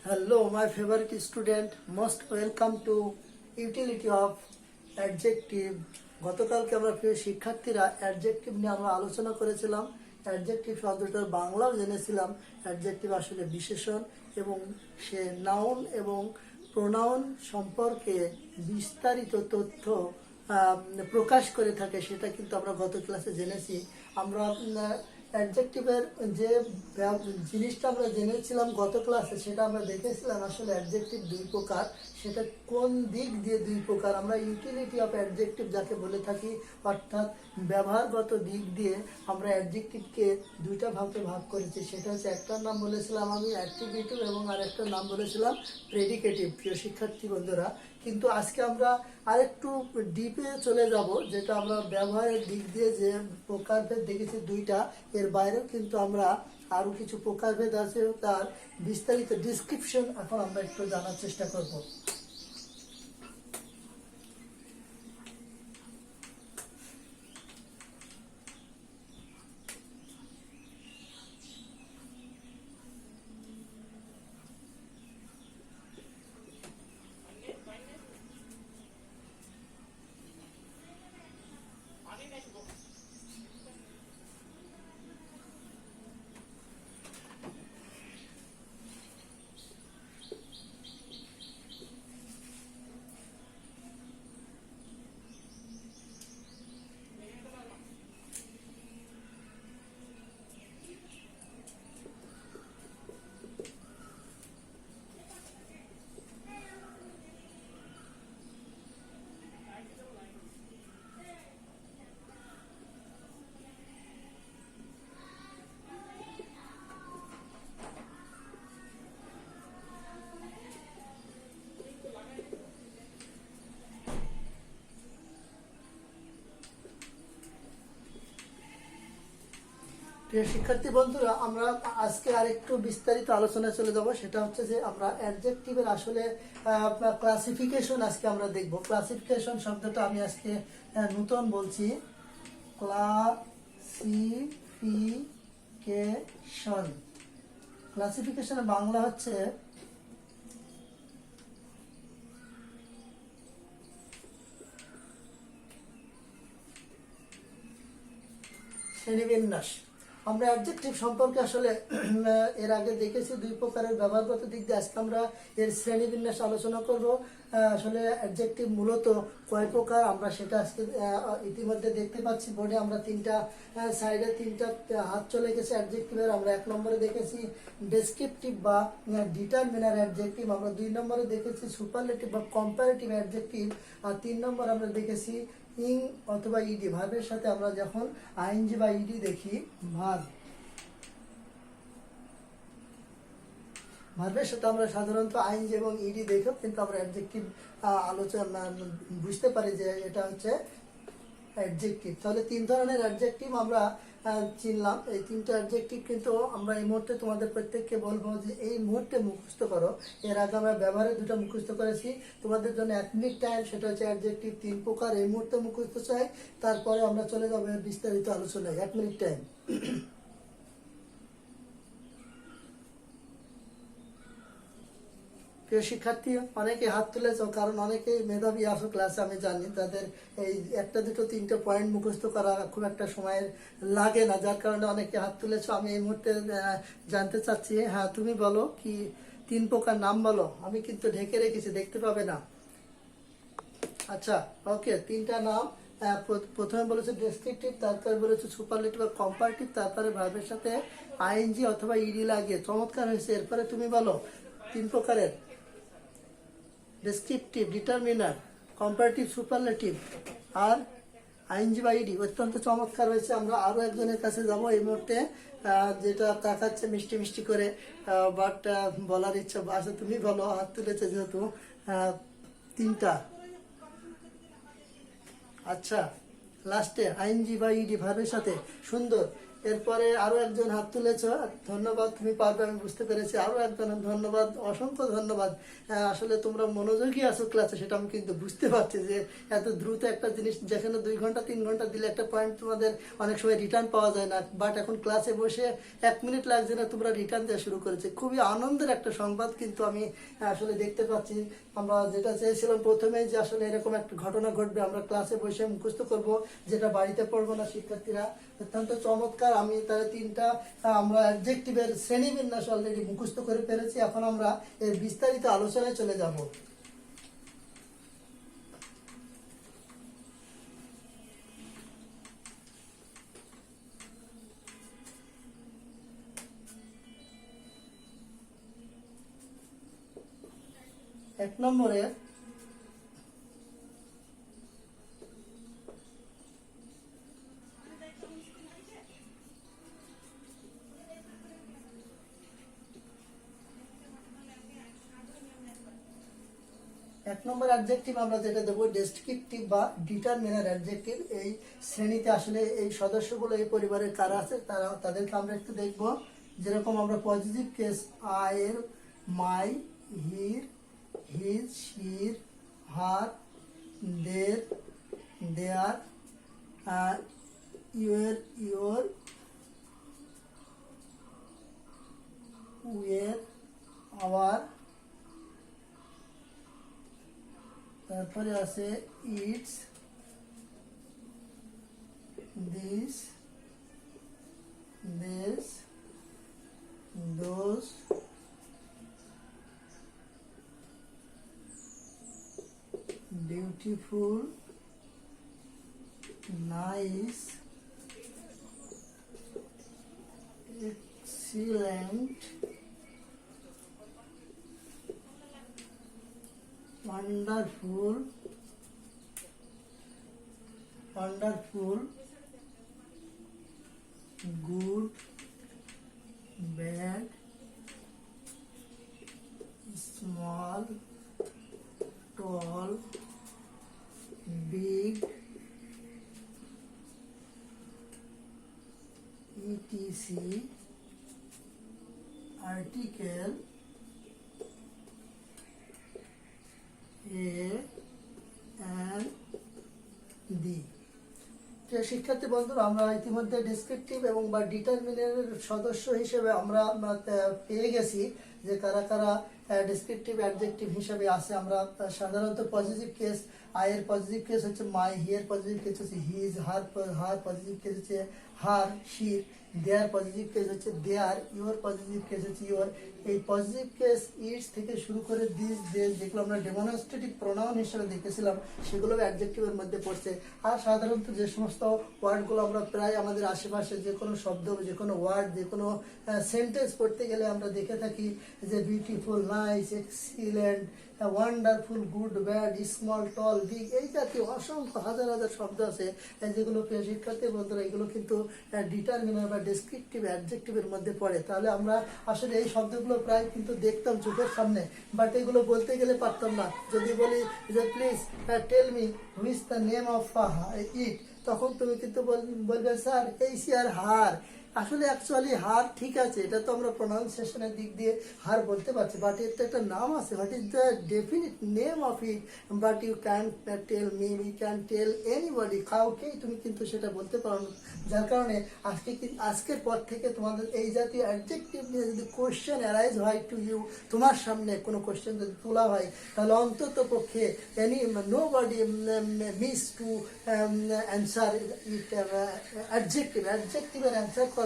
Hello, my favorite student. Most welcome to utility of adjective. গতকালকে আমরা প্রিয় শিক্ষার্থীরা অ্যাডজেক্টিভ নিয়ে আমরা আলোচনা করেছিলাম। অ্যাডজেক্টিভ শব্দটার বাংলাও জেনেছিলাম। অ্যাডজেক্টিভ আসলে বিশেষণ এবং সে নাউন এবং প্রোনাউন সম্পর্কে বিস্তারিত তথ্য প্রকাশ করে থাকে, সেটা কিন্তু আমরা গত ক্লাসে জেনেছি। আমরা অ্যাডজেক্টিভের যে জিনিসটা আমরা জেনেছিলাম গত ক্লাসে, সেটা আমরা দেখেছিলাম আসলে অ্যাডজেক্টিভ দুই প্রকার। সেটা কোন দিক দিয়ে দুই প্রকার? আমরা ইউটিলিটি অফ অ্যাডজেক্টিভ যাকে বলে থাকি, অর্থাৎ ব্যবহারগত দিক দিয়ে আমরা অ্যাডজেক্টিভকে দুইটা ভাগে ভাগ করেছি। সেটা হচ্ছে, একটার নাম বলেছিলাম আমি অ্যাট্রিবিউটিভ এবং আরেকটার নাম বলেছিলাম প্রেডিকেটিভ। প্রিয় শিক্ষার্থী বন্ধুরা, কিন্তু আজকে আমরা আরেকটু ডিপে চলে যাব, যেটা আমরা ব্যবহারের দিক দিয়ে যে প্রকারভেদ দেখেছি দুইটা, এর বাইরেও কিন্তু আমরা আরো কিছু প্রকারভেদ আছে, তার বিস্তারিত ডিসক্রিপশন এখন আমরা একটু জানার চেষ্টা করব। প্রিয় শিক্ষার্থী বন্ধুরা, আমরা আজকে আরেকটু বিস্তারিত আলোচনায় চলে যাব। সেটা হচ্ছে যে আমরা অ্যাডজেক্টিভের আসলে ক্লাসিফিকেশন আজকে আমরা দেখব। ক্লাসিফিকেশন শব্দটা আমি আজকে নতুন বলছি, ক্লাসিফিকেশন। ক্লাসিফিকেশনের বাংলা হচ্ছে শ্রেণীবিন্যাস। আমরা অ্যাডজেক্টিভ সম্পর্কে আসলে এর আগে দেখেছি দুই প্রকারের ব্যবহারগত দিক দিয়ে। আজকে আমরা এর শ্রেণীবিন্যাস আলোচনা করব। আসলে অ্যাডজেক্টিভ মূলত কয় প্রকার আমরা সেটা আজকে ইতিমধ্যে দেখতে পাচ্ছি বোর্ডে। আমরা তিনটা সাইডে তিনটা হাত চলে গেছে অ্যাডজেক্টিভের। আমরা এক নম্বরে দেখেছি ডেসক্রিপটিভ বা ডিটারমিনার অ্যাডজেক্টিভ, আমরা দুই নম্বরে দেখেছি সুপারলেটিভ বা কম্পারেটিভ অ্যাডজেক্টিভ, আর তিন নম্বর আমরা দেখেছি ইং অথবা ইডি। ভার্বের সাথে আমরা যখন আইএনজি বা ইডি দেখি, ভার্বের সাথে আমরা সাধারণত আইএনজি এবং ইডি দেখেও কিন্তু আমরা অ্যাডজেক্টিভ আলোচনা বুঝতে পারি যে এটা হচ্ছে অ্যাডজেক্টিভ। তাহলে তিন ধরনের অ্যাডজেক্টিভ আমরা চিনলাম। এই তিনটা অ্যাডজেক্টিভ কিন্তু আমরা এই মুহূর্তে তোমাদের প্রত্যেককে বলবো যে এই মুহূর্তে মুখস্থ করো। এর আগে আমরা ব্যবহারে দুটো মুখস্থ করেছি, তোমাদের জন্য 1 মিনিট টাইম। সেটা হচ্ছে অ্যাডজেক্টিভ তিন প্রকার, এই মুহূর্তে মুখস্থ চাই। তারপরে আমরা চলে যাবো বিস্তারিত আলোচনায়। 1 মিনিট টাইম। প্রিয় শিক্ষার্থী, অনেকে হাত তুলেছ, কারণ অনেকেই মেধাবী আসো ক্লাসে, আমি জানি। তাদের এই একটা দুটো তিনটে পয়েন্ট মুখস্থ করা খুব একটা সময়ের লাগে না, যার কারণে অনেকে হাত তুলেছ। আমি এই মুহূর্তে জানতে চাচ্ছি, হ্যাঁ তুমি বলো, কি তিন প্রকার নাম বলো। আমি কিন্তু ঢেকে রেখেছি, দেখতে পাবে না। আচ্ছা, ওকে, তিনটা নাম। প্রথমে বলেছে ডেসক্রিপটিভ, তারপরে বলেছে সুপারলেটিভ বা কম্পারেটিভ, তারপরে ভার্বের সাথে আইএনজি অথবা ইডি লাগিয়ে। চমৎকার হয়েছে। এরপরে তুমি বলো তিন প্রকারের ডেসক্রিপটিভ, ডিটারমিনার, কম্পারেটিভ, সুপারলেটিভ আর আইএনজি বা ইডি। অত্যন্ত চমৎকার হয়েছে। আমরা আরো একজনের কাছে যাব এই মুহূর্তে, যেটা তাকাচ্ছে মিষ্টি মিষ্টি করে, বাট বলার ইচ্ছা আছে। তুমি বলো, হাত তুলেছে যেহেতু তিনটা। আচ্ছা, লাস্টে আইএনজি বা ইডি ভার্বের সাথে। সুন্দর। এরপরে আরো একজন হাত তুলেছো, ধন্যবাদ, তুমি পারবে আমি বুঝতে পেরেছি। আরো একজন ধন্যবাদ, অসংখ্য ধন্যবাদ। আসলে তোমরা মনোযোগী আছো ক্লাসে, সেটা আমি কিন্তু বুঝতে পারছি যে এত দ্রুত একটা জিনিস যেখানে 2 ঘন্টা 3 ঘন্টা দিলে একটা পয়েন্ট তোমাদের অনেক সময় রিটার্ন পাওয়া যায় না, বাট এখন ক্লাসে বসে 1 মিনিট লাগছে না, তোমরা রিটার্ন দেওয়া শুরু করেছে। খুবই আনন্দের একটা সংবাদ কিন্তু আমি আসলে দেখতে পাচ্ছি। আমরা যেটা চেয়েছিলাম প্রথমে যে আসলে এরকম একটা ঘটনা ঘটবে, আমরা ক্লাসে বসে মুখস্থ করব, যেটা বাড়িতে পড়বো না শিক্ষার্থীরা, অত্যন্ত চমৎকার। আমি তাহলে 3টা আমরা অ্যাডজেক্টিভের শ্রেণীবিন্যাস অলরেডি মুখস্থ করে ফেলেছি। এখন আমরা এর বিস্তারিত আলোচনায় চলে যাব। এক নম্বরে অ্যাডজেক্টিভ আমরা যেটা দেবো ডেসক্রিপটিভ বা ডিটারমিনার অ্যাডজেক্টিভ। এই শ্রেণীতে আসলে এই সদস্যগুলো এই পরিবারের কারা আছে তাদেরকে আমরা একটু দেখব। যেরকম আমরা পজিটিভ কেস আয়ের, মাই, হির, হিজ, শির, হার, দের, দেয়ার, ইউর, ইয়োর, উয়ের, আওয়ার, তারপরে আছে it's, this, this, those, beautiful, nice, excellent, wonderful, wonderful, good, bad, small, tall, big, etc, article, A and D। শিক্ষার্থী বন্ধুরা, আমরা ইতিমধ্যে ডেসক্রিপটিভ এবং বা ডিটারমিনারের সদস্য হিসেবে আমরা পেয়ে গেছি যে কারা কারা ডেসক্রিপটিভ অ্যাডজেক্টিভ হিসেবে আছে। আমরা সাধারণত পজিটিভ কেস, আয়ের পজিটিভ কেস হচ্ছে মাই, হিয়ের পজিটিভ কেস হচ্ছে হিজ, হার পজিটিভ কেস হচ্ছে হার, শির, দেয়ার পজিটিভ কেস হচ্ছে দেয়ার, ইউর পজিটিভ কেস হচ্ছে ইউর। এই পজিটিভ কেস ইটস থেকে শুরু করে দিস, দেশ, যেগুলো আমরা ডেমনস্ট্রেটিভ প্রোনাউন হিসেবে দেখেছিলাম সেগুলো অ্যাডজেক্টিভের মধ্যে পড়ছে। আর সাধারণত যে সমস্ত ওয়ার্ডগুলো আমরা প্রায় আমাদের আশেপাশে যে কোনো শব্দ, যে কোনো ওয়ার্ড, যে কোনো সেন্টেন্স পড়তে গেলে আমরা দেখে থাকি যে beautiful, nice, excellent, wonderful, good, bad, small, tall, big, এই জাতীয় অসংখ্য হাজার হাজার শব্দ আছে যেগুলো প্রিয় শিক্ষার্থী বন্ধুরা এগুলো কিন্তু ডিটারমিনার বা ডেসক্রিপটিভ অ্যাডজেক্টিভের মধ্যে পড়ে। তাহলে আমরা আসলে এই শব্দগুলো প্রায় কিন্তু দেখতাম চোখের সামনে, বাট এগুলো বলতে গেলে পারতাম না। যদি বলি যে please tell me which is the name of it, তখন তুমি কিন্তু বলবে স্যার এই সিয়ার হার। আসলে অ্যাকচুয়ালি হার ঠিক আছে, এটা তো আমরা প্রোনাউন্সিয়েশনের দিক দিয়ে হার বলতে পারছি, বাট এর তো একটা নাম আছে। What is the definite name of it, but you can tell me, we can tell anybody, কাউকেই তুমি কিন্তু সেটা বলতে পারো না। যার কারণে আজকের পর থেকে তোমাদের এই জাতীয় অ্যাডজেক্টিভ নিয়ে যদি কোয়েশ্চেন অ্যারাইজ হয় টু ইউ, তোমার সামনে কোনো কোয়েশ্চেন যদি তোলা হয়, তাহলে অন্তত পক্ষে nobody miss to answer it অ্যাডজেক্টিভের অ্যান্সার করা।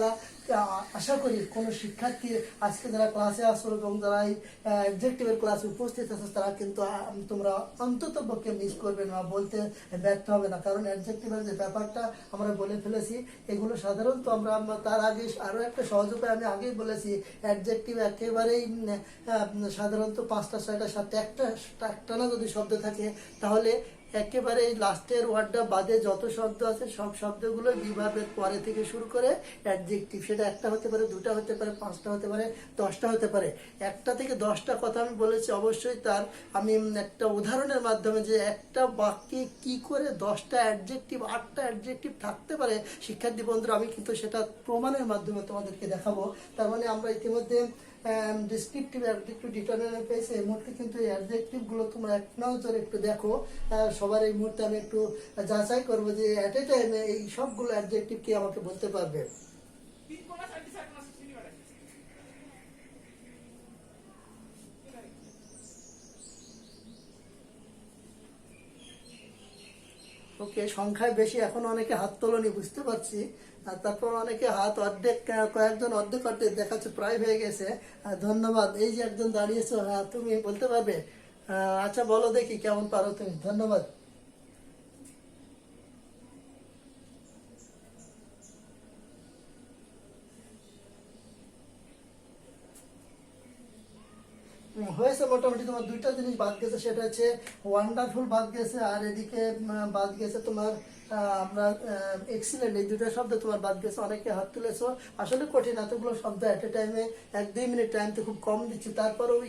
আশা করি কোনো শিক্ষার্থী আজকে যারা ক্লাসে আসো এবং যারা এই অ্যাডজেক্টিভের ক্লাসে উপস্থিত আছে তারা কিন্তু তোমরা অন্তত পক্ষে মিস করবে না, বলতে ব্যর্থ হবে না। কারণ অ্যাডজেক্টিভের যে ব্যাপারটা আমরা বলে ফেলেছি, এগুলো সাধারণত আমরা তার আগে আরও একটা সহজ উপায় আমি আগেই বলেছি, অ্যাডজেক্টিভ একেবারেই সাধারণত 5টা 6টা 7টা একটা না যদি শব্দ থাকে তাহলে একেবারে এই লাস্টের ওয়ার্ডটা বাদে যত শব্দ আছে সব শব্দগুলো বিভাবের পরে থেকে শুরু করে অ্যাডজেক্টিভ, সেটা একটা হতে পারে, দুটা হতে পারে, পাঁচটা হতে পারে, 10টা হতে পারে। একটা থেকে 10টা কথা আমি বলেছি, অবশ্যই তার আমি একটা উদাহরণের মাধ্যমে যে একটা বাক্যে কি করে 10টা অ্যাডজেক্টিভ 8টা অ্যাডজেক্টিভ থাকতে পারে শিক্ষার্থী বন্ধুরা, আমি কিন্তু সেটা প্রমাণের মাধ্যমে তোমাদেরকে দেখাবো। তার মানে আমরা ইতিমধ্যে ডিসক্রিপটিভ অ্যাডজেক্টিভ ডিটারমিনার পেয়েছে। এই মুহূর্তে কিন্তু এই অ্যাডজেক্টিভগুলো তোমরা এক নজরে একটু দেখো। সবার এই মুহূর্তে আমি একটু যাচাই করবো যে অ্যাট এ টাইমে এই সবগুলো অ্যাডজেক্টিভ কি আমাকে বলতে পারবে। ওকে, সংখ্যায় বেশি, এখন অনেকে হাত তোলনি বুঝতে পারছি। আর তারপর অনেকে হাত অর্ধেক, কয়েকজন অর্ধেক অর্ধেক দেখাচ্ছে, প্রায় হয়ে গেছে। ধন্যবাদ। এই যে একজন দাঁড়িয়েছো, হ্যাঁ তুমি বলতে পারবে? আচ্ছা বলো দেখি কেমন পারো তুমি। ধন্যবাদ। হয়েছে মোটামুটি। তোমার দুইটা জিনিস বাদ গেছে, সেটা হচ্ছে ওয়ান্ডারফুল বাদ গেছে, আর এদিকে বাদ গেছে তোমার আমরা এক্সিলেন্ট। এই দুটো শব্দ তোমার বাদ গেছে। অনেকে হাত তুলেছো, আসলে কঠিন এতগুলো শব্দ অ্যাট এ টাইমে 1-2 মিনিট টাইম তো খুব কম দিচ্ছি, তারপরেও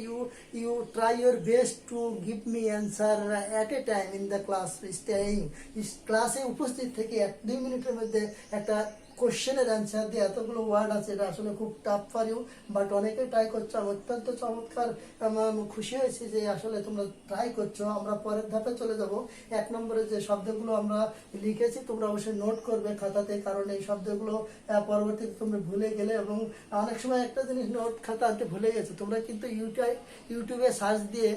you try your best to give me answer at a time in the class staying. ক্লাসে উপস্থিত থেকে 1-2 মিনিটের মধ্যে একটা কোশ্চেনের অ্যান্সার দিয়ে এতগুলো ওয়ার্ড আছে, এটা আসলে খুব টাফ ফর ইউ, বাট অনেকে ট্রাই করছো। আমি অত্যন্ত চমৎকার, খুশি হয়েছি যে আসলে তোমরা ট্রাই করছো। আমরা পরের ধাপে চলে যাব। 1 নম্বরে যে শব্দগুলো আমরা লিখেছি তোমরা অবশ্যই নোট করবে খাতাতে, কারণ এই শব্দগুলো পরবর্তীতে তোমরা ভুলে গেলে, এবং অনেক সময় একটা জিনিস নোট খাতা আনতে ভুলে গেছো, তোমরা কিন্তু ইউটিউবে সার্চ দিয়ে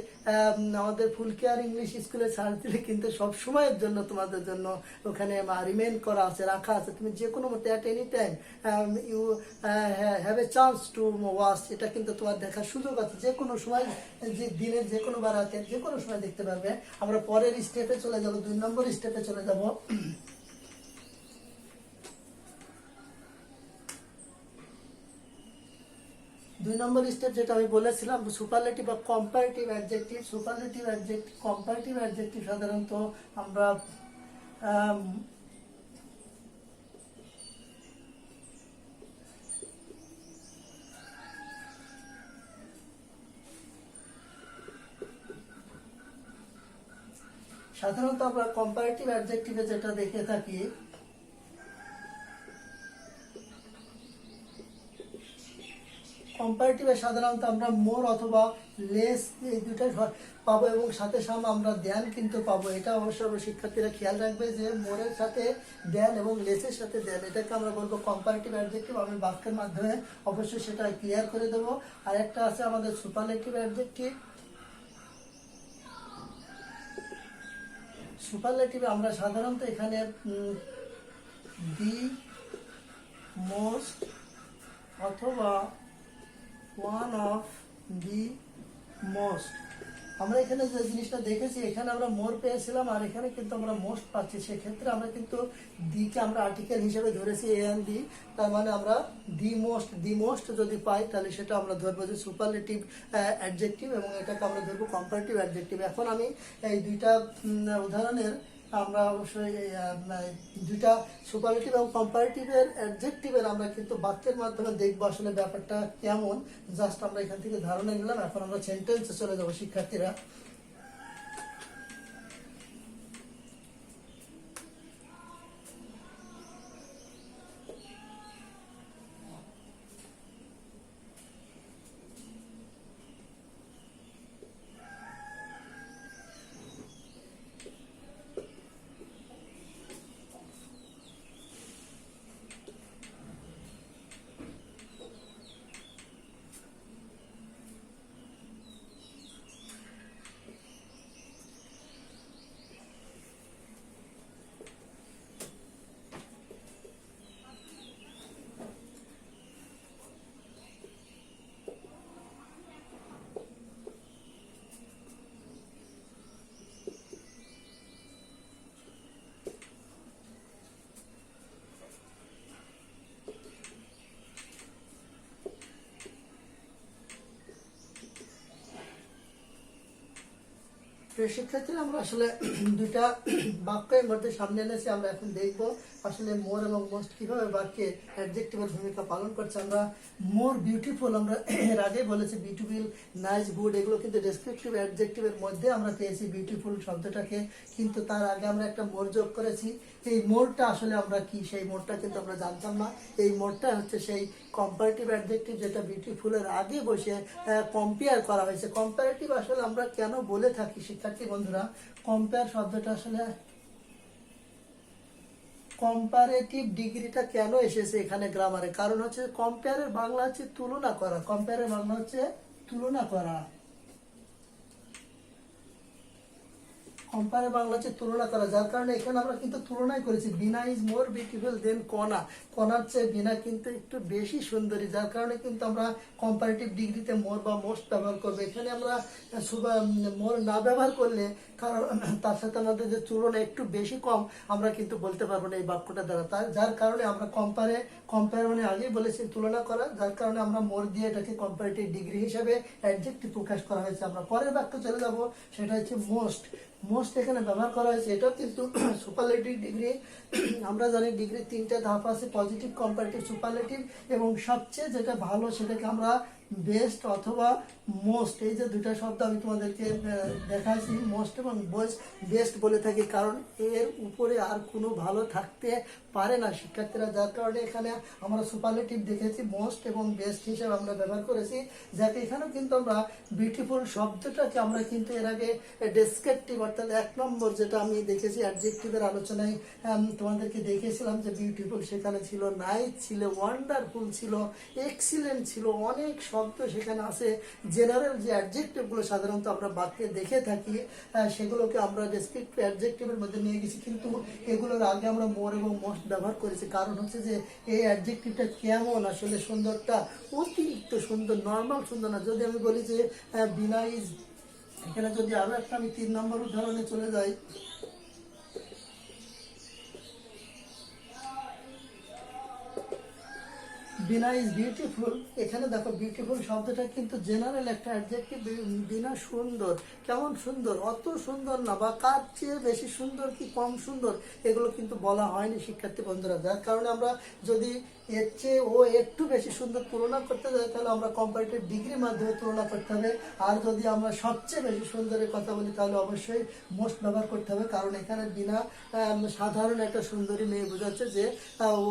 আমাদের ফুল কেয়ার ইংলিশ স্কুলে সার্চ দিলে কিন্তু সব সময়ের জন্য তোমাদের জন্য ওখানে রিমেইন করা আছে, রাখা আছে। তুমি যে কোনো মতে at any time you have a chance to watch, এটা কিন্তু তোমার দেখার সুযোগ আছে যে কোনো সময়, যে দিনের যে কোনো বার, রাতের যে কোনো সময় দেখতে পারবে। আমরা পরের স্টেপে চলে যাব, 2 নম্বর স্টেপে চলে যাব। 2 নম্বর স্টেপ যেটা আমি বলেছিলাম, সুপারলেটিভ বা comparative adjective. Superlative adjective, comparative adjective সাধারণত আমরা কম্পারেটিভ অ্যাডজেক্টিভে যেটা দেখে থাকি, কম্পারেটিভে সাধারণত আমরা মোর অথবা লেস এই দুটাই পাবো, এবং সাথে সাথে আমরা দেন কিন্তু পাবো। এটা অবশ্যই শিক্ষার্থীরা খেয়াল রাখবে যে মোরের সাথে দেন এবং লেসের সাথে দেন, এটাকে আমরা বলবো কম্পারেটিভ অ্যাডজেক্টিভ। আমি বাক্যের মাধ্যমে অবশ্যই সেটা ক্লিয়ার করে দেবো। আর একটা আছে আমাদের সুপারলেটিভ অ্যাডজেক্টিভ। সুপারলেটিভে আমরা সাধারণত এখানে দি মোস্ট অথবা ওয়ান অফ দি মোস্ট, আমরা এখানে যে জিনিসটা দেখেছি, এখানে আমরা মোর পেয়েছিলাম আর এখানে কিন্তু আমরা মোস্ট পাচ্ছি। সেক্ষেত্রে আমরা কিন্তু দিকে আমরা আর্টিকেল হিসেবে ধরেছি এ এন দি, তার মানে আমরা দি মোস্ট যদি পাই তাহলে সেটা আমরা ধরবো যে সুপারলেটিভ অ্যাডজেক্টিভ, এবং এটাকে আমরা ধরবো কম্পারেটিভ অ্যাডজেক্টিভ। এখন আমি এই দুইটা উদাহরণের আমরা অবশ্যই দুইটা সুপারলেটিভ এবং কম্পারেটিভের অ্যাডজেক্টিভের আমরা কিন্তু বাক্যের মাধ্যমে দেখবো আসলে ব্যাপারটা কেমন। জাস্ট আমরা এখান থেকে ধারণা নিলাম। এখন আমরা সেন্টেন্সে চলে যাবো শিক্ষার্থীরা। প্রিয় শিক্ষার্থীরা, আমরা আসলে দুইটা বাক্যের মধ্যে সামনে এনেছি। আমরা এখন দেখব আসলে মোর এবং মোস্ট কিভাবে বাক্যে অ্যাডজেক্টিভের ভূমিকা পালন করছে। আমরা মোর বিউটিফুল, আমরা এর আগে বলেছি বিউটিফুল, নাইস, গুড, এগুলো কিন্তু ডেসক্রিপটিভ অ্যাডজেক্টিভের মধ্যে আমরা পেয়েছি বিউটিফুল শব্দটাকে, কিন্তু তার আগে আমরা একটা মোর যোগ করেছি। এই মোরটা আসলে আমরা কি, সেই মোরটা কিন্তু আমরা জানতাম না। এই মোরটা হচ্ছে সেই কম্পারেটিভ অ্যাডজেক্টিভ, যেটা বিউটিফুলের আগে বসে কম্পেয়ার করা হয়েছে। কম্পারেটিভ আসলে আমরা কেন বলে থাকি শিক্ষার্থী বন্ধুরা, কম্পেয়ার শব্দটা আসলে কম্পারেটিভ ডিগ্রিটা কেন এসেছে এখানে গ্রামারে, কারণ হচ্ছে কম্পেয়ারের বাংলা হচ্ছে তুলনা করা, কম্পেয়ারের বাংলা হচ্ছে তুলনা করা, কম্পারে বাংলা হচ্ছে তুলনা করা। যার কারণে এখানে আমরা কিন্তু তুলনাই করেছি, বিনা ইজ মোর বিউটিফুল দেন কণা, কণার চেয়ে বিনা কিন্তু একটু বেশি সুন্দরী। যার কারণে কিন্তু আমরা কম্পারেটিভ ডিগ্রিতে মোর বা মোস্ট ব্যবহার করবো। এখানে আমরা মোর না ব্যবহার করলে, কারণ তার সাথে আমাদের যে তুলনা একটু বেশি কম, আমরা কিন্তু বলতে পারবো না এই বাক্যটা দ্বারা। তাই যার কারণে আমরা কম্পায়ার মানে আগেই বলেছি তুলনা করা, যার কারণে আমরা মোর দিয়ে এটাকে কম্পারেটিভ ডিগ্রি হিসেবে অ্যাডজেক্টিভ প্রকাশ করা হয়েছে। আমরা পরের বাক্য চলে যাব, সেটা হচ্ছে মোস্ট। মোস্ট এখানে ব্যবহার করা হয়েছে, এটাও কিন্তু সুপারলেটিভ ডিগ্রি। আমরা জানি ডিগ্রি তিনটা ধাপ আছে, পজিটিভ, কম্পারেটিভ, সুপারলেটিভ, এবং সবচেয়ে যেটা ভালো সেটাকে আমরা বেস্ট অথবা মোস্ট, এই যে দুটা শব্দ আমি তোমাদেরকে দেখাচ্ছি, মোস্ট এবং বেস্ট বলে থাকি, কারণ এর উপরে আর কোনো ভালো থাকতে পারে না শিক্ষার্থীরা। যার কারণে এখানে আমরা সুপারলেটিভ দেখেছি, মোস্ট এবং বেস্ট হিসেবে আমরা ব্যবহার করেছি। যাকে এখানেও কিন্তু আমরা বিউটিফুল শব্দটাকে আমরা কিন্তু এর আগে ডেসক্রিপটিভ, অর্থাৎ 1 নম্বর যেটা আমি দেখেছি অ্যাডজেক্টিভের আলোচনায় তোমাদেরকে দেখিয়েছিলাম যে বিউটিফুল সেখানে ছিল, নাইস ছিল, ওয়ান্ডারফুল ছিল, এক্সিলেন্ট ছিল, অনেক শব্দ সেখানে আছে। জেনারেল যে অ্যাডজেক্টিভগুলো সাধারণত আমরা বাক্যে দেখে থাকি, সেগুলোকে আমরা ডেসক্রিপটিভ অ্যাডজেক্টিভের মধ্যে নিয়ে গেছি, কিন্তু এগুলোর আগে আমরা মোর এবং মোস্ট ব্যবহার করেছি। কারণ হচ্ছে যে এই অ্যাডজেক্টিভটা কেমন, আসলে সুন্দরটা অতিরিক্ত সুন্দর, নর্মাল সুন্দর না। যদি আমি বলি যে বিনা ইজ, এখানে যদি আরো একটা আমি 3 নম্বর উদাহরণে চলে যাই, বিনা ইজ বিউটিফুল। এখানে দেখো বিউটিফুল শব্দটা কিন্তু জেনারেল একটা অ্যাডজেক্টিভ। বিনা সুন্দর, কেমন সুন্দর, অত সুন্দর না, বা কার চেয়ে বেশি সুন্দর কি কম সুন্দর, এগুলো কিন্তু বলা হয়নি শিক্ষার্থী বন্ধুরা। যার কারণে আমরা যদি এর চেয়ে ও একটু বেশি সুন্দর তুলনা করতে যাই, তাহলে আমরা কম্পারেটিভ ডিগ্রির মাধ্যমে তুলনা করতে হবে। আর যদি আমরা সবচেয়ে বেশি সুন্দরের কথা বলি, তাহলে অবশ্যই মোস্ট ব্যবহার করতে হবে, কারণ এখানে বিনা সাধারণ একটা সুন্দরী মেয়ে বোঝাচ্ছে যে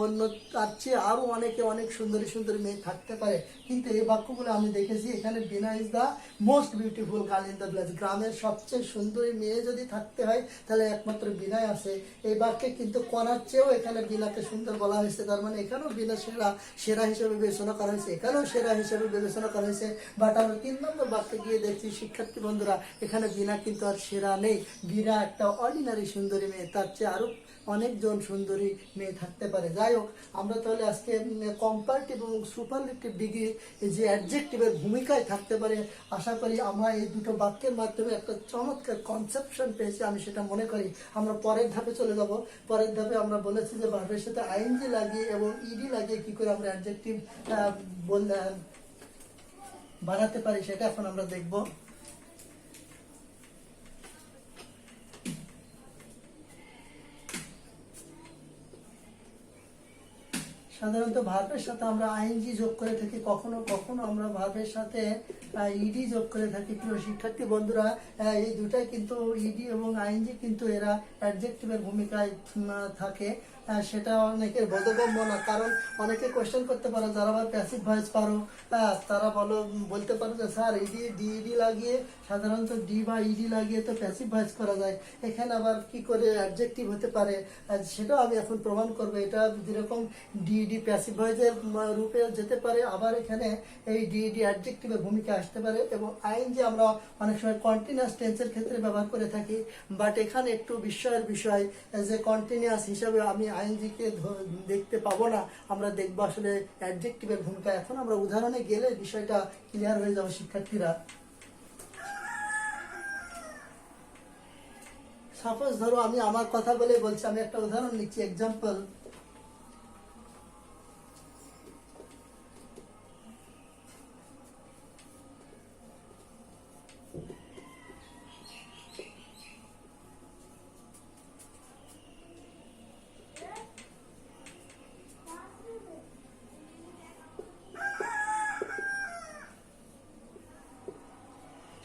অন্য তার চেয়ে আরও অনেক সুন্দরী সুন্দরী মেয়ে থাকতে পারে। কিন্তু এই বাক্যগুলো আমি দেখেছি, এখানে Bina is the most beautiful girl in the village. গ্রামের সবচেয়ে সুন্দরী মেয়ে যদি থাকতে হয়, তাহলে একমাত্র বিনাই আছে। এই বাক্যে কিন্তু কণার চেয়েও এখানে বিনাকে সুন্দর বলা হয়েছে। তার মানে এখানেও বিনা সেরা হিসেবে বিবেচনা করা হয়েছে, এখানেও সেরা হিসেবে বিবেচনা করা হয়েছে। বাট আমরা 3 নম্বর বাক্যে গিয়ে দেখছি শিক্ষার্থী বন্ধুরা, এখানে বিনা কিন্তু আর সেরা নেই। বিনা একটা অর্ডিনারি সুন্দরী মেয়ে, তার চেয়ে আরো অনেকজন সুন্দরী মেয়ে থাকতে পারে। যাই হোক, আমরা তাহলে আজকে কম্পারেটিভ এবং সুপারলেটিভ ডিগ্রি যে অ্যাডজেক্টিভের ভূমিকায় থাকতে পারে, আশা করি আমরা এই দুটো বাক্যের মাধ্যমে একটা চমৎকার কনসেপশন পেয়েছি, আমি সেটা মনে করি। আমরা পরের ধাপে চলে যাব। পরের ধাপে আমরা বলেছি যে ভার্বের সাথে আইএনজি লাগিয়ে এবং ইডি লাগিয়ে কি করে আমরা অ্যাডজেক্টিভ বানাতে পারি, সেটা এখন আমরা দেখব। সাধারণত ভার্বের সাথে আমরা আইএনজি যোগ করে থাকি, কখনো কখনো আমরা ভার্বের সাথে ইডি যোগ করে থাকি। প্রিয় শিক্ষার্থী বন্ধুরা, এই দুটাই কিন্তু ইডি এবং আইএনজি কিন্তু এরা অ্যাডজেক্টিভের ভূমিকায় থাকে। সেটা অনেকের বোধগম্য না, কারণ অনেকে কোয়েশ্চেন করতে পারো, যারা আবার প্যাসিভ ভয়েস পারো, তারা বলতে পারো যে স্যার ডিইডি লাগিয়ে, সাধারণত ডি বা ইডি লাগিয়ে তো প্যাসিভ ভয়েস করা যায়, এখানে আবার কি করে অ্যাডজেক্টিভ হতে পারে, সেটাও আমি এখন প্রমাণ করবো। এটা যেরকম ডিইডি প্যাসিভ ভয়েসের রূপে যেতে পারে, আবার এখানে এই ডিইডি অ্যাডজেক্টিভের ভূমিকা আসতে পারে। এবং আইএনজি আমরা অনেক সময় কন্টিনিউয়াস টেন্সের ক্ষেত্রে ব্যবহার করে থাকি, বাট এখানে একটু বিস্ময়ের বিষয় যে কন্টিনিউয়াস হিসাবে আমি আইএনজিকে দেখতে পাবো না, আমরা দেখবো আসলে অ্যাডজেক্টিভের ভূমিকা। এখন আমরা উদাহরণে গেলে বিষয়টা ক্লিয়ার হয়ে যাবে শিক্ষার্থীরা। সাপোজ ধরো আমি আমার কথা বলে বলছি, আমি একটা উদাহরণ লিখছি, এক্সাম্পল।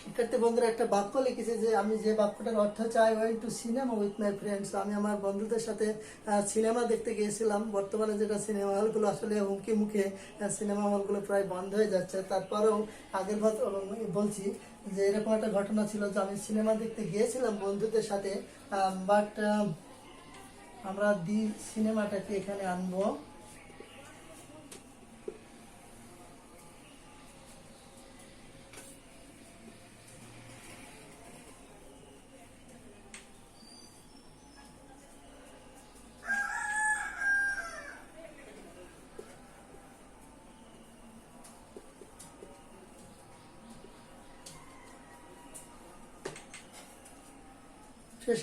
শিক্ষার্থী বন্ধুরা একটা বাক্য লিখেছে যে আমি যে বাক্যটার অর্থ হচ্ছে I went to cinema with my friends. আমি আমার বন্ধুদের সাথে সিনেমা দেখতে গিয়েছিলাম। বর্তমানে যেটা সিনেমা হলগুলো আসলে হুমকি মুখে, সিনেমা হলগুলো প্রায় বন্ধ হয়ে যাচ্ছে। তারপরেও আগের বলছি যে এরকম একটা ঘটনা ছিল যে আমি সিনেমা দেখতে গিয়েছিলাম বন্ধুদের সাথে, বাট আমরা সিনেমাটাকে এখানে আনবো।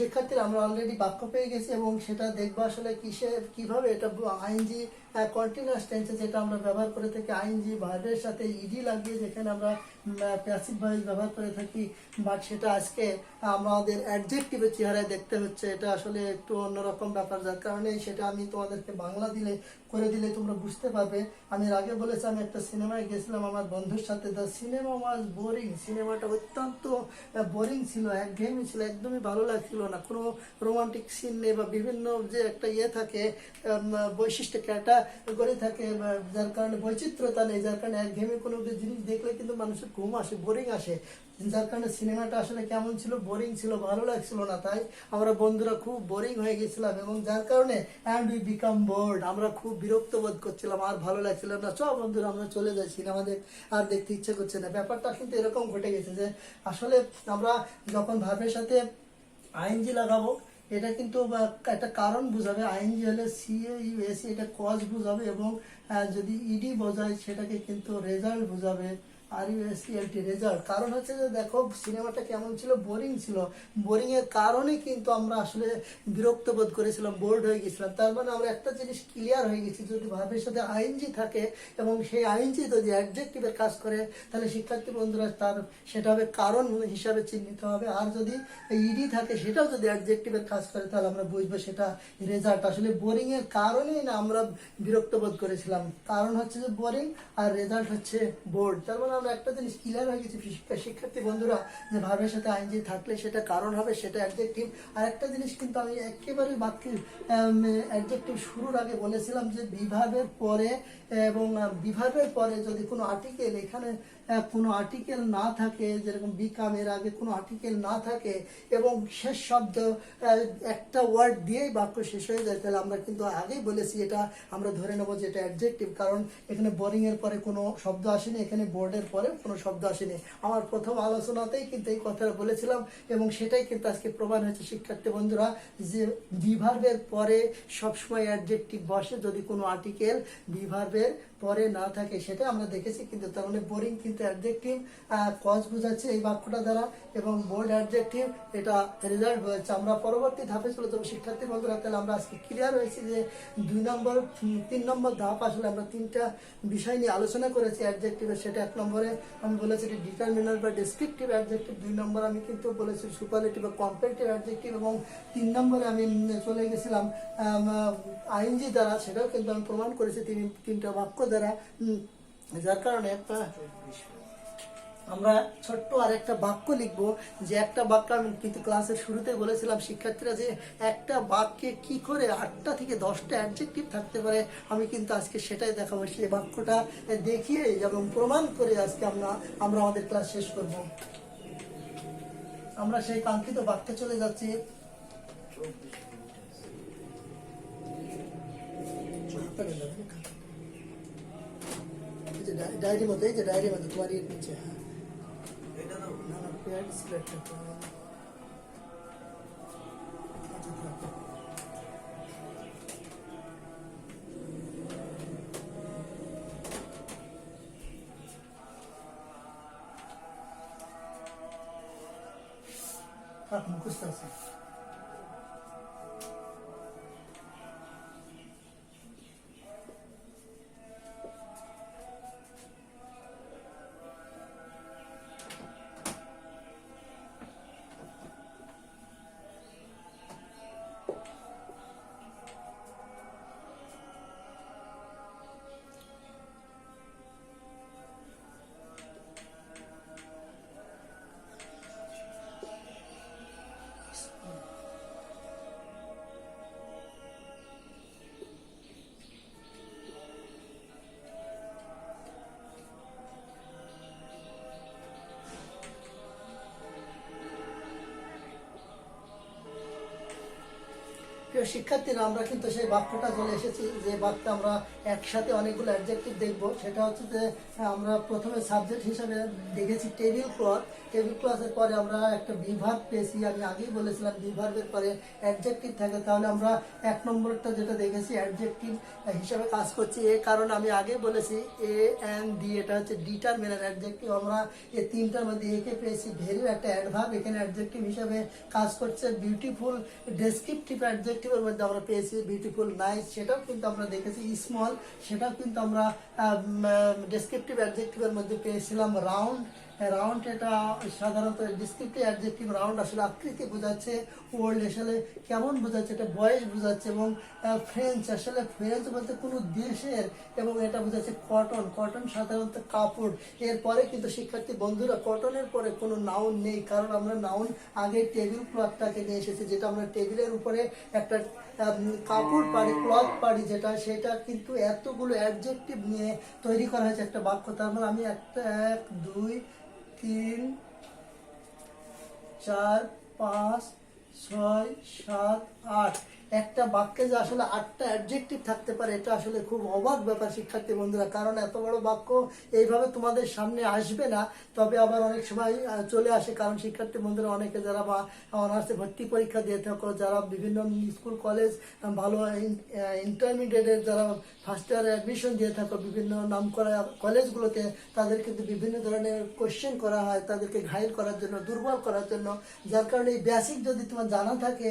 শিক্ষার্থীরা আমরা অলরেডি বাক্য পেয়ে গেছি এবং সেটা দেখবো আসলে কিভাবে এটা আইএনজি কন্টিনিউয়াস টেন্সে যেটা আমরা ব্যবহার করে থাকি আইএনজি ভার্বের সাথে ইডি লাগিয়ে যেখানে আমরা প্যাসিভ ভয়েস ব্যবহার করে থাকি, বাট সেটা আজকে আমাদের অ্যাডজেক্টিভের চেহারায় দেখতে হচ্ছে। এটা আসলে একটু অন্যরকম ব্যাপার, যার কারণে সেটা আমি তোমাদেরকে বাংলা করে দিলে তোমরা বুঝতে পারবে। আমি এর আগে বলেছি আমি একটা সিনেমায় গেছিলাম আমার বন্ধুর সাথে, দ্য সিনেমা ওয়াজ বোরিং। সিনেমাটা অত্যন্ত বোরিং ছিল, একঘেয়েমি ছিল, একদমই ভালো লাগছিল না। কোনো রোমান্টিক সিন নেই বা বিভিন্ন যে একটা থাকে বৈশিষ্ট্য ক্যাটাগরি থাকে, যার কারণে বৈচিত্র্যতা নেই, যার কারণে একঘেয়েমি কোনো জিনিস দেখলে কিন্তু মানুষের ঘুম আসে, বোরিং আসে। যার কারণে সিনেমাটা আসলে কেমন ছিল, বোরিং ছিল, ভালো লাগছিল না। তাই আমরা বন্ধুরা খুব বোরিং হয়ে গেছিলাম এবং যার কারণে অ্যান্ড উই বিকাম বোর্ড, আমরা খুব বিরক্ত বোধ করছিলাম, আর ভালো লাগছিল না। সব বন্ধুরা আমরা চলে যাই, সিনেমা আর দেখতে ইচ্ছে করছে না। ব্যাপারটা কিন্তু এরকম ঘটে গেছে যে আসলে আমরা যখন ভাবের সাথে আইএনজি লাগাবো এটা কিন্তু একটা কারণ বোঝাবে। আইএনজি হলে সিএইউএসি, এটা কজ বোঝাবে এবং যদি ইডি বোঝায় সেটাকে কিন্তু রেজাল্ট বোঝাবে, RUSELT রেজাল্ট। কারণ হচ্ছে যে দেখো সিনেমাটা কেমন ছিল, বোরিং ছিল। বোরিং এর কারণে কিন্তু আমরা আসলে বিরক্ত বোধ করেছিলাম, বোর্ড হয়ে গেছিলাম। তার মানে আমরা একটা জিনিস ক্লিয়ার হয়ে গেছি, যদি ভাবের সাথে আইএনজি থাকে এবং সেই আইএনজি যদি অ্যাডজেক্টিভের কাজ করে তাহলে শিক্ষার্থী বন্ধুরা সেটা হবে কারণ হিসাবে চিহ্নিত হবে। আর যদি ইডি থাকে সেটাও যদি অ্যাডজেক্টিভের কাজ করে তাহলে আমরা বুঝবো সেটা রেজাল্ট। আসলে বোরিং এর কারণেই না আমরা বিরক্ত বোধ করেছিলাম, কারণ হচ্ছে যে বোরিং আর রেজাল্ট হচ্ছে বোর্ড। তার মানে আমরা একটা জিনিস ক্লিয়ার হয়ে গেছি শিক্ষার্থী বন্ধুরা যে ভাবের সাথে আইএনজি থাকলে সেটা কারণ হবে, সেটা অ্যাডজেক্টিভ। আর একটা জিনিস কিন্তু আমি একেবারে বাক্যের অ্যাডজেক্টিভ শুরুর আগে বলেছিলাম যে বিভাবের পরে এবং বিভাবের পরে যদি কোনো আর্টিকেল এখানে কোনো আর্টিকেল না থাকে, যেরকম বিকাম এর আগে কোনো আর্টিকেল না থাকে এবং শেষ শব্দ একটা ওয়ার্ড দিয়েই বাক্য শেষ হয়ে যায়, তাহলে আমরা কিন্তু আগেই বলেছি এটা আমরা ধরে নেবো যে এটা অ্যাডজেক্টিভ। কারণ এখানে বোরিং এর পরে কোনো শব্দ আসেনি, এখানে বোর্ডের পরে কোনো শব্দ আসেনি। আমার প্রথম আলোচনাতেই কিন্তু এই কথাটা বলেছিলাম এবং সেটাই কিন্তু আজকে প্রমাণ হয়েছে শিক্ষার্থী বন্ধুরা যে বিভার্বের পরে সবসময় অ্যাডজেক্টিভ বসে যদি কোনো আর্টিকেল বিভার্বের পরে না থাকে, সেটা আমরা দেখেছি। কিন্তু তার মানে বোরিং কিন্তু অ্যাডজেক্টিভ, কজ বোঝাচ্ছে এই বাক্যটা দ্বারা, এবং বোর্ড অ্যাডজেক্টিভ, এটা রেজাল্ট বোঝাচ্ছে। আমরা পরবর্তী ধাপে চলে যাবো শিক্ষার্থী বন্ধুরা। তাহলে আমরা আজকে ক্লিয়ার হয়েছি যে 3 নম্বর ধাপ আসলে আমরা 3টা বিষয় নিয়ে আলোচনা করেছি অ্যাডজেক্টিভের। সেটা 1 নম্বরে আমি বলেছি ডিটারমিনার বা ডেসক্রিপটিভ অ্যাডজেক্টিভ, 2 নম্বর আমি কিন্তু বলেছি সুপারলেটিভ বা কম্পারেটিভ অ্যাডজেক্টিভ, এবং 3 নম্বরে আমি চলে গেছিলাম আইএনজি দ্বারা। সেটাও কিন্তু আমি প্রমাণ করেছি 3টা বাক্য দ্বারা। যার কারণে আমরা ছোট্ট আর একটা বাক্য লিখবো, যে একটা বাক্য আমি কিন্তু ক্লাসের শুরুতে বলেছিলাম শিক্ষার্থীরা যে একটা বাক্যে কি করে 8টা থেকে 10টা অ্যাডজেক্টিভ থাকতে পারে। আমি কিন্তু আজকে সেটাই দেখাবো, সেই বাক্যটা দেখিয়ে এবং প্রমাণ করে আজকে আমরা আমাদের ক্লাস শেষ করব। আমরা সেই কাঙ্ক্ষিত বাক্যে চলে যাচ্ছি। ডায়েরির মধ্যে, এই যে ডায়েরির মধ্যে তোমার নিচে, না না পেয়ার সিলেক্ট করতে হবে। মুখস্থ আছে। প্রিয় শিক্ষার্থীরা, আমরা কিন্তু সেই বাক্যটা চলে এসেছি যে বাক্যে আমরা একসাথে অনেকগুলো অ্যাডজেক্টিভ দেখব। সেটা হচ্ছে যে আমরা প্রথমে সাবজেক্ট হিসাবে দেখেছি টেবিল ক্লথ। টেবিল ক্লথের পরে আমরা একটা বিভার্ব পেয়েছি। আমি আগেই বলেছিলাম বিভার্বের পরে অ্যাডজেক্টিভ থাকে, তাহলে আমরা 1 নম্বরটা যেটা দেখেছি অ্যাডজেক্টিভ হিসাবে কাজ করছি। এ কারণ আমি আগে বলেছি এ অ্যান্ড ডি, এটা হচ্ছে ডিটারমিনার অ্যাডজেক্টিভ। আমরা এই তিনটার মধ্যে একে পেয়েছি ভেরি একটা অ্যাডভার্ব, এখানে অ্যাডজেক্টিভ হিসাবে কাজ করছে। বিউটিফুল ডেসক্রিপটিভ অ্যাডজেক্টিভের মধ্যে আমরা পেয়েছি বিউটিফুল, নাইস, সেটাও কিন্তু আমরা দেখেছি। স্মল, সেটাও কিন্তু আমরা ডেসক্রিপটিভ অ্যাডজেক্টিভের মধ্যে পেয়েছিলাম। রাউন্ড, রাউন্ড এটা সাধারণত ডিসক্রিপটিভ অ্যাডজেক্টিভ। রাউন্ড আসলে আকৃতি বোঝাচ্ছে। ওল্ড আসলে কেমন বোঝাচ্ছে, এটা বয়স বোঝাচ্ছে। এবং ফ্রেঞ্চ, আসলে ফ্রেঞ্চ বলতে কোনো দেশের, এবং এটা বোঝাচ্ছে কটন। কটন সাধারণত কাপড়। এরপরে কিন্তু শিক্ষার্থী বন্ধুরা কটনের পরে কোনো নাউন নেই, কারণ আমরা নাউন আগে টেবিল ক্লথটাকে নিয়ে এসেছি, যেটা আমরা টেবিলের উপরে একটা কাপড় পাড়ি, ক্লথ পাড়ি যেটা, সেটা কিন্তু এতগুলো অ্যাডজেক্টিভ নিয়ে তৈরি করা হয়েছে একটা বাক্য। তার মানে আমি একটা 1 2 3 4 5 6 7 8 একটা বাক্যে যে আসলে 8টা অ্যাডজেক্টিভ থাকতে পারে, এটা আসলে খুব অবাক ব্যাপার শিক্ষার্থী বন্ধুরা। কারণ এত বড় বাক্য এইভাবে তোমাদের সামনে আসবে না, তবে আবার অনেক সময় চলে আসে। কারণ শিক্ষার্থী বন্ধুরা অনেকে যারা বা অনার্সে ভর্তি পরীক্ষা দিয়ে থাকো, যারা বিভিন্ন স্কুল কলেজ ভালো ইন্টারমিডিয়েটের যারা ফার্স্ট ইয়ারে অ্যাডমিশন দিয়ে থাকো বিভিন্ন নাম করা কলেজগুলোতে, তাদের কিন্তু বিভিন্ন ধরনের কোশ্চেন করা হয় তাদেরকে ঘায়েল করার জন্য, দুর্বল করার জন্য। যার কারণে এই বেসিক যদি তোমার জানা থাকে,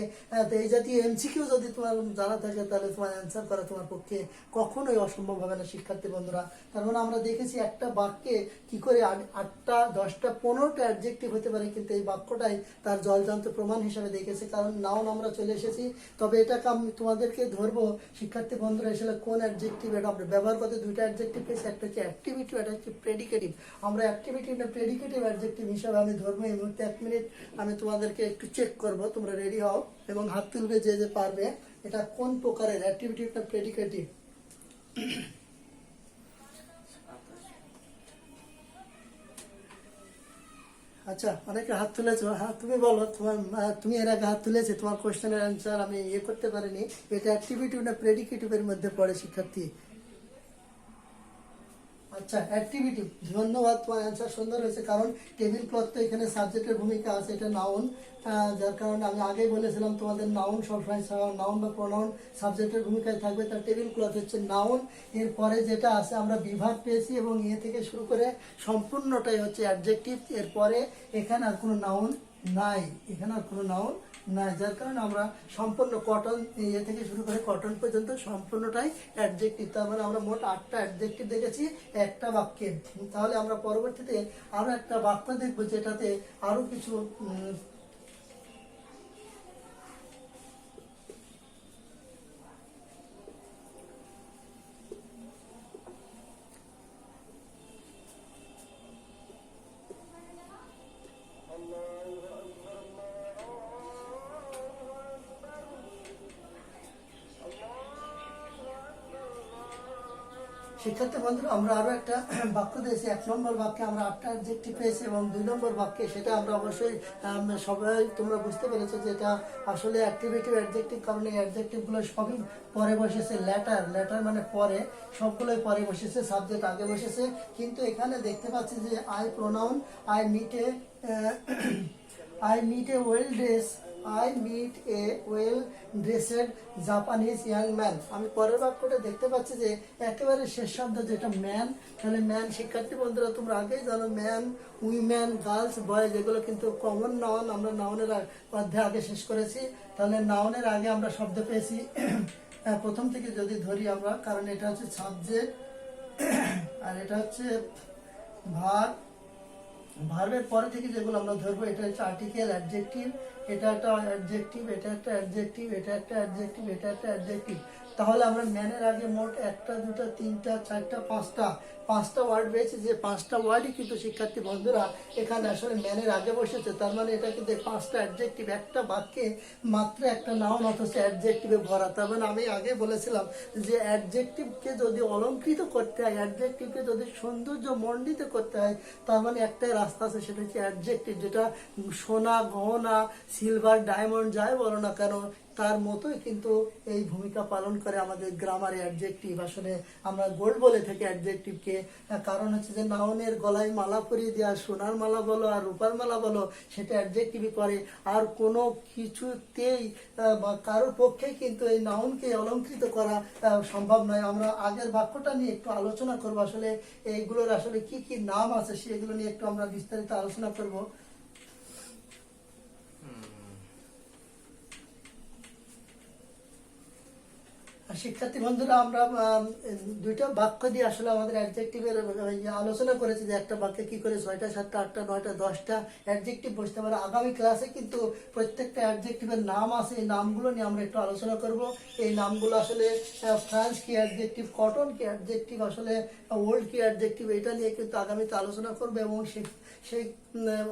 তো এই জাতীয় এমসিকিউ যদি তোমার জানা থাকে, তাহলে তোমার অ্যান্সার করা তোমার পক্ষে কখনোই অসম্ভব হবে না শিক্ষার্থী বন্ধুরা। তার মানে আমরা দেখেছি একটা বাক্যে কি করে 8টা 10টা 15টা অ্যাডজেক্টিভ হতে পারে, কিন্তু এই বাক্যটাই তার জলজান্ত প্রমাণ হিসেবে দেখেছি। কারণ নাউন আমরা চলে এসেছি, তবে এটাকে আমি তোমাদেরকে ধরবো শিক্ষার্থী বন্ধুরা আসলে কোন অ্যাডজেক্টিভ এটা আমরা ব্যবহার করতে। 2টা অ্যাডজেক্টিভ পেয়েছি, একটা হচ্ছে অ্যাক্টিভিটিভ, এটা হচ্ছে প্রেডিকেটিভ। আমরা অ্যাক্টিভিটিভ না প্রেডিকেটিভ অ্যাডজেক্টিভ হিসাবে আমি ধরবো। এই মুহূর্তে 1 মিনিট আমি তোমাদেরকে একটু চেক করব, তোমরা রেডি হও এবং হাত তুলবে যে যে পারবে এটা কোন প্রকারের অ্যাক্টিভিটিভ না প্রেডিকেটিভ। আচ্ছা, অনেকে হাত তুলেছো। হ্যাঁ, তুমি বলো তোমার, তুমি এর আগে হাত তুলেছে, তোমার কোশ্চেনের অ্যান্সার আমি করতে পারিনি। এটা অ্যাক্টিভিটিভ না প্রেডিকেটিভের মধ্যে পড়ে শিক্ষার্থী? আচ্ছা, অ্যাক্টিভিটি। ধন্যবাদ, তোমার অ্যান্সার সুন্দর হয়েছে। কারণ টেবিল ক্লথ তো এখানে সাবজেক্টের ভূমিকা আছে, এটা নাউন। যার কারণে আমি আগেই বলেছিলাম তোমাদের নাউন সবসময় নাউন বা প্রোনাউন সাবজেক্টের ভূমিকায় থাকবে। তার টেবিল ক্লথ হচ্ছে নাউন। এরপরে যেটা আছে আমরা বিভাগ পেয়েছি, এবং থেকে শুরু করে সম্পূর্ণটাই হচ্ছে অ্যাডজেক্টিভ। এরপরে এখানে আর কোনো নাউন নাই, এখানে আর কোনো নাউন নাই। যার কারণে আমরা সম্পূর্ণ কটন থেকে শুরু করে কটন পর্যন্ত সম্পূর্ণটাই অ্যাডজেক্টিভ। তার মানে আমরা মোট 8টা অ্যাডজেক্টিভ দেখেছি একটা বাক্যে। তাহলে আমরা পরবর্তীতে আরো একটা বাক্য দেখবো যেটাতে আরো কিছু শিক্ষার্থী বন্ধুরা, আমরা আরো একটা বাক্য দিয়েছি। 1 নম্বর বাক্যে আমরা 8টা অ্যাডজেক্টিভ পেয়েছি, এবং 2 নম্বর বাক্যে সেটা আমরা অবশ্যই সবাই তোমরা বুঝতে পেরেছো যে এটা আসলে অ্যাক্টিভিটিভ অ্যাডজেক্টিভ। কারণ এই অ্যাডজেক্টিভগুলো সবই পরে বসেছে। ল্যাটার, ল্যাটার মানে পরে, সবগুলোই পরে বসেছে, সাবজেক্ট আগে বসেছে। কিন্তু এখানে দেখতে পাচ্ছি যে I pronoun, I meet a I meet a well dressed I meet a well dressed Japanese young man। আমি পরের বাক্যটা দেখতে পাচ্ছি যে একেবারে শেষ শব্দ যেটা ম্যান। তাহলে ম্যান, শিক্ষার্থী বন্ধুরা তোমরা আগেই জানো ম্যান, উইম্যান, গার্লস, বয়েজ এগুলো কিন্তু কমন নাউন। আমরা নাউনের মধ্যে আগে শেষ করেছি। তাহলে নাউনের আগে আমরা শব্দ পেয়েছি প্রথম থেকে যদি ধরি আমরা, কারণ এটা হচ্ছে সাবজেক্ট আর এটা হচ্ছে ভার্ব। ভার্বের পরে থেকে যেগুলো আমরা ধরবো এটা হচ্ছে আর্টিকেল, অ্যাডজেক্টিভ, এটা একটা অ্যাডজেক্টিভ, এটা একটা অ্যাডজেক্টিভ, এটা একটা অ্যাডজেক্টিভ, এটা একটা অ্যাডজেক্টিভ। তাহলে আমরা ম্যানের আগে মোট 1টা 2টা 3টা 4টা 5টা 5টা ওয়ার্ড রয়েছে, যে 5টা ওয়ার্ডই কিন্তু শিক্ষার্থী বন্ধুরা এখানে আসলে ম্যানের আগে বসেছে। তার মানে এটা কিন্তু 5টা অ্যাডজেক্টিভ, একটা বাক্যে মাত্র একটা নাউন অথচ অ্যাডজেক্টিভে ভরা। তার মানে আমি আগে বলেছিলাম যে অ্যাডজেক্টিভকে যদি অলংকৃত করতে হয়, অ্যাডজেক্টিভকে যদি সৌন্দর্য মণ্ডিত করতে হয়, তার মানে একটাই রাস্তা আছে, সেটা হচ্ছে অ্যাডজেক্টিভ, যেটা সোনা গহনা সিলভার ডায়মন্ড যাই বলো না কেন তার মতোই কিন্তু এই ভূমিকা পালন করে আমাদের গ্রামারে অ্যাডজেক্টিভ। আসলে আমরা গোল্ড বলে থাকি অ্যাডজেক্টিভকে, কারণ হচ্ছে যে নাউনের গলায় মালা পরিয়ে দেওয়া, সোনার মালা বলো আর রূপার মালা বলো, সেটা অ্যাডজেক্টিভই করে। আর কোনো কিছুতেই বা কারোর পক্ষে কিন্তু এই নাউনকে অলংকৃত করা সম্ভব নয়। আমরা আগের বাক্যটা নিয়ে একটু আলোচনা করবো, আসলে এইগুলোর আসলে কি কি নাম আছে সেগুলো নিয়ে একটু আমরা বিস্তারিত আলোচনা করবো। শিক্ষার্থী বন্ধুরা, আমরা দুইটা বাক্য দিয়ে আসলে আমাদের অ্যাডজেক্টিভের আলোচনা করেছি, যে একটা বাক্যে কি করে 6টা 7টা 8টা 9টা 10টা অ্যাডজেক্টিভ বসতে পারে। আগামী ক্লাসে কিন্তু প্রত্যেকটা অ্যাডজেক্টিভের নাম আছে, এই নামগুলো নিয়ে আমরা একটু আলোচনা করব। এই নামগুলো আসলে ফ্রান্স কি অ্যাডজেক্টিভ, কটন কি অ্যাডজেক্টিভ, আসলে ওল্ড কি অ্যাডজেক্টিভ, এটা নিয়ে কিন্তু আগামীতে আলোচনা করবো। এবং সেই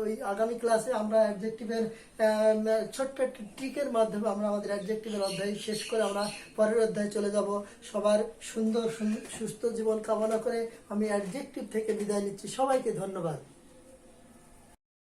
ওই আগামী ক্লাসে আমরা অ্যাডজেক্টিভের ছোট্ট একটা ট্রিকের মাধ্যমে আমরা আমাদের অ্যাডজেক্টিভের অধ্যায় শেষ করে আমরা পরের অধ্যায়ে চলে যাব। সবার সুন্দর সুস্থ জীবন কামনা করে আমি অ্যাডজেক্টিভ থেকে বিদায় নিচ্ছি। সবাইকে ধন্যবাদ।